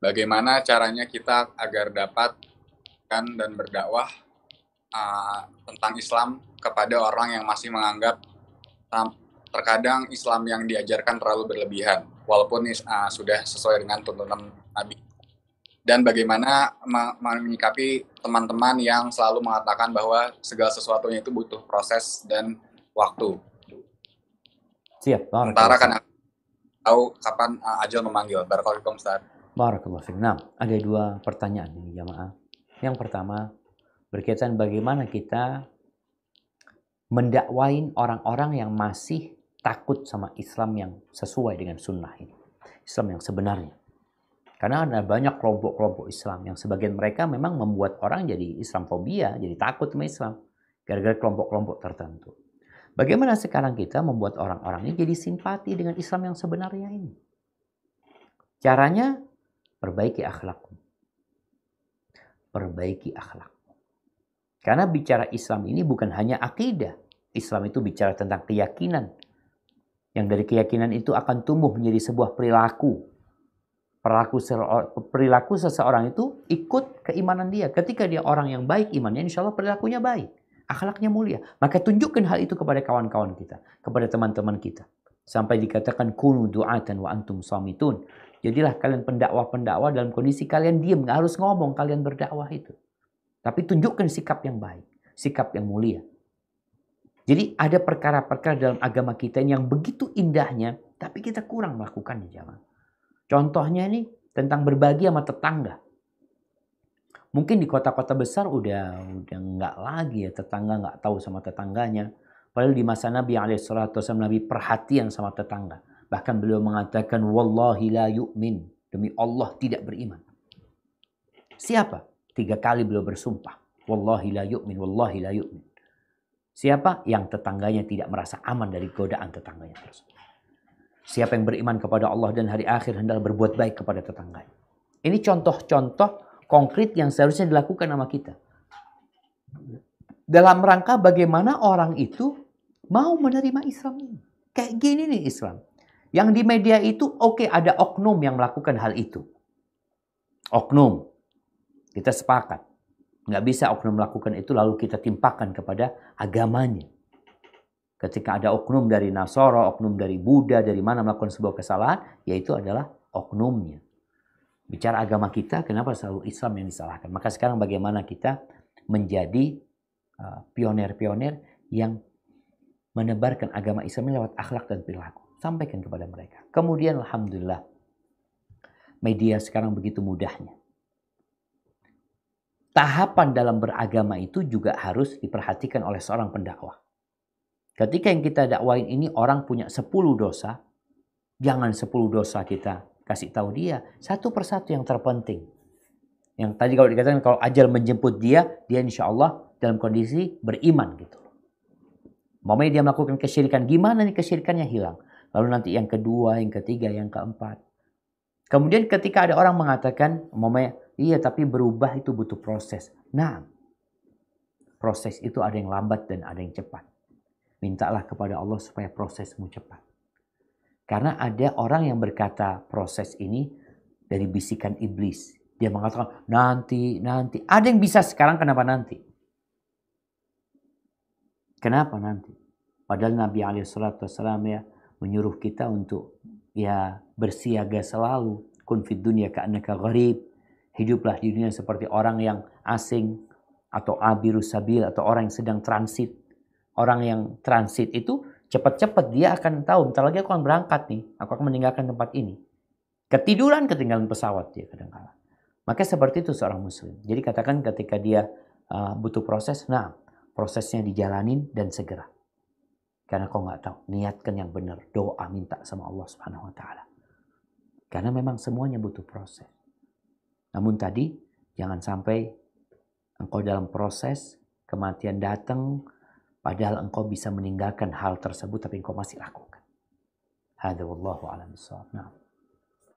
bagaimana caranya kita agar dapat kan dan berdakwah tentang Islam kepada orang yang masih menganggap terkadang Islam yang diajarkan terlalu berlebihan, walaupun sudah sesuai dengan tuntunan Nabi. Dan bagaimana menyikapi teman-teman yang selalu mengatakan bahwa segala sesuatunya itu butuh proses dan waktu. Siap. Sementara kan tahu kapan ajal memanggil. Barakallahu Ustaz. Barakallahu fiik. Nah, ada dua pertanyaan ini jamaah. Yang pertama berkaitan bagaimana kita mendakwain orang-orang yang masih takut sama Islam yang sesuai dengan sunnah ini. Islam yang sebenarnya. Karena ada banyak kelompok-kelompok Islam yang sebagian mereka memang membuat orang jadi Islamfobia, jadi takut sama Islam. Gara-gara kelompok-kelompok tertentu. Bagaimana sekarang kita membuat orang-orang ini jadi simpati dengan Islam yang sebenarnya ini? Caranya, perbaiki akhlakmu. Perbaiki akhlakmu. Karena bicara Islam ini bukan hanya akidah. Islam itu bicara tentang keyakinan. Yang dari keyakinan itu akan tumbuh menjadi sebuah perilaku. Perilaku seseorang itu ikut keimanan dia. Ketika dia orang yang baik imannya, insya Allah perilakunya baik. Akhlaknya mulia. Maka tunjukkan hal itu kepada kawan-kawan kita. Kepada teman-teman kita. Sampai dikatakan kunu du'atan wa antum shamitun. Jadilah kalian pendakwah-pendakwah dalam kondisi kalian diam. Nggak harus ngomong, kalian berdakwah itu. Tapi tunjukkan sikap yang baik. Sikap yang mulia. Jadi ada perkara-perkara dalam agama kita yang begitu indahnya. Tapi kita kurang melakukannya jamaah. Contohnya ini tentang berbagi sama tetangga. Mungkin di kota-kota besar udah nggak lagi ya, tetangga nggak tahu sama tetangganya. Padahal di masa Nabi SAW Nabi perhatian sama tetangga. Bahkan beliau mengatakan wallahi la yu'min. Demi Allah tidak beriman. Siapa? 3 kali beliau bersumpah. Wallahi la yu'min, wallahi la yu'min. Siapa? Yang tetangganya tidak merasa aman dari godaan tetangganya tersebut. Siapa yang beriman kepada Allah dan hari akhir hendaklah berbuat baik kepada tetangganya. Ini contoh-contoh konkret yang seharusnya dilakukan sama kita. Dalam rangka bagaimana orang itu mau menerima Islam ini. Kayak gini nih Islam. Yang di media itu oke, ada oknum yang melakukan hal itu. Oknum. Kita sepakat. Nggak bisa oknum melakukan itu lalu kita timpakan kepada agamanya. Ketika ada oknum dari Nasara, oknum dari Buddha, dari mana melakukan sebuah kesalahan, yaitu adalah oknumnya. Bicara agama kita, kenapa selalu Islam yang disalahkan? Maka sekarang bagaimana kita menjadi pionir-pionir yang menebarkan agama Islam lewat akhlak dan perilaku. Sampaikan kepada mereka. Kemudian alhamdulillah, media sekarang begitu mudahnya. Tahapan dalam beragama itu juga harus diperhatikan oleh seorang pendakwah. Ketika yang kita dakwain ini orang punya 10 dosa, jangan 10 dosa kita kasih tahu dia. Satu persatu yang terpenting. Yang tadi kalau dikatakan kalau ajal menjemput dia insya Allah dalam kondisi beriman gitu. Mamanya dia melakukan kesyirikan, gimana nih kesyirikannya hilang? Lalu nanti yang kedua, yang ketiga, yang keempat. Kemudian ketika ada orang mengatakan, mamanya, iya tapi berubah itu butuh proses. Nah, proses itu ada yang lambat dan ada yang cepat. Mintalah kepada Allah supaya prosesmu cepat. Karena ada orang yang berkata proses ini dari bisikan iblis. Dia mengatakan nanti. Ada yang bisa sekarang, kenapa nanti? Kenapa nanti? Padahal Nabi SAW ya menyuruh kita untuk ya bersiaga selalu. Kun fid dunya ka'annaka gharib. Hiduplah di dunia seperti orang yang asing atau abirus sabil atau orang yang sedang transit. Orang yang transit itu cepat-cepat dia akan tahu, bentar lagi aku akan berangkat nih, aku akan meninggalkan tempat ini. Ketiduran, ketinggalan pesawat dia kadang-kadang. Maka seperti itu seorang muslim. Jadi katakan ketika dia butuh proses, nah prosesnya dijalanin dan segera. Karena kau nggak tahu, niatkan yang benar, doa minta sama Allah Subhanahu Wa Taala. Karena memang semuanya butuh proses. Namun tadi jangan sampai engkau dalam proses kematian datang. Padahal engkau bisa meninggalkan hal tersebut tapi engkau masih lakukan. Hadza wallahu a'lam bissawab. Nah.